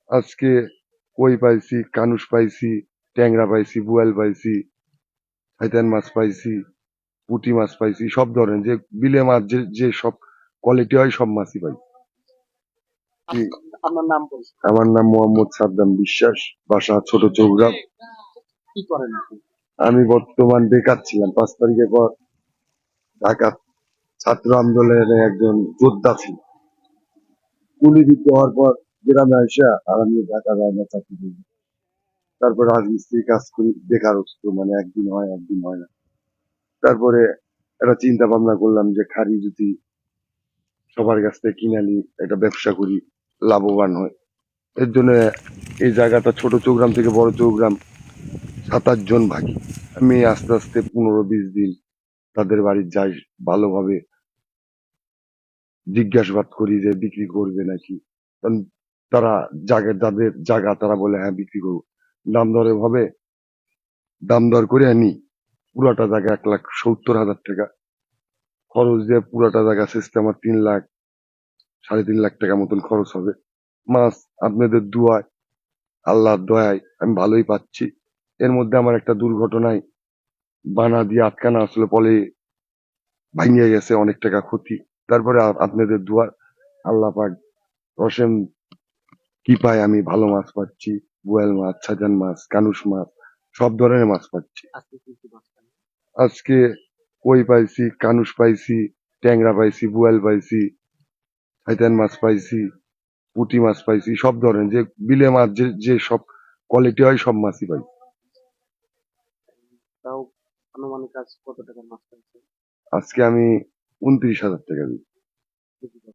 আজকে কই পাইছি, কানুস পাইছি, ট্যাংরা পাইছি, বুয়াল পাইছি, হাইতান মাছ পাইছি, পুঁটি মাছ পাইছি, সব ধরনের যে বিলে মাছ যে সব কোয়ালিটি হয় সব মাছই পাইছি। জি, আপনার নাম বলুন। আমার নাম মোহাম্মদ সাদ্দাম বিশ্বাস, বাসা ছোট চৌগ্রাম। কি করেন আপনি? আমি বর্তমান বেকার ছিলাম, 5 তারিখের পর ঢাকা ছাত্র আন্দোলনের একজন যোদ্ধা ছিল। গুলিবিদ্ধ হওয়ার পর গ্রামে এসে আর আমি ঢাকা যাই না চাকরি করি। তারপর রাজমিস্ত্রি কাজ করি, বেকারত্ব মানে একদিন হয় একদিন হয় না। তারপরে একটা চিন্তা ভাবনা করলাম যে খাড়ি যদি সবার কাছ থেকে কিনে আনি, একটা ব্যবসা করি, লাভবান হয়। এর জন্য এই জায়গাটা ছোট চৌগ্রাম থেকে বড় চৌগ্রাম 7-8 জন ভাগি। আমি আস্তে আস্তে 15-20 দিন তাদের বাড়ি যাই, ভালোভাবে জিজ্ঞাসাবাদ করি যে বিক্রি করবে নাকি। কারণ তারা যাদের জায়গা তারা বলে হ্যাঁ বিক্রি করবো। দাম দরে ভাবে দাম দর করে আনি। পুরাটা জায়গা 1,70,000 টাকা খরচ দিয়ে পুরাটা জায়গা সিস্টেম আমার 3 লাখ 3.5 লাখ টাকা মতন খরচ হবে। মাছ আপনাদের দুয়ায় আল্লাহর দয়ায় আমি ভালোই পাচ্ছি। এর মধ্যে আমার একটা দুর্ঘটনায় বানা দিয়ে আটকানো আসলে পরে ভাঙিয়ে গেছে, অনেক টাকা ক্ষতি। তারপরে আপনাদের দুয়ার আল্লাহ পাক অসীম কৃপায় আমি ভালো মাছ পাচ্ছি। বোয়াল মাছ, ছাজান মাছ, কানুস মাছ, সব ধরনের মাছ পাচ্ছি। আজকে কি মাছ খান? আজকে কই পাইছি, কানুস পাইছি, ট্যাংরা পাইছি, বুয়াল পাইছি, হাইতান মাছ পাইছি, পুঁটি মাছ পাইছি, সব ধরনের যে বিলে মাছ যে সব কোয়ালিটি হয় সব মাছই পাইছি। তাও আনুমানিক আজ কত টাকার মাছ খাইছেন? আজকে আমি 29,000 টাকা দিই। কেজি?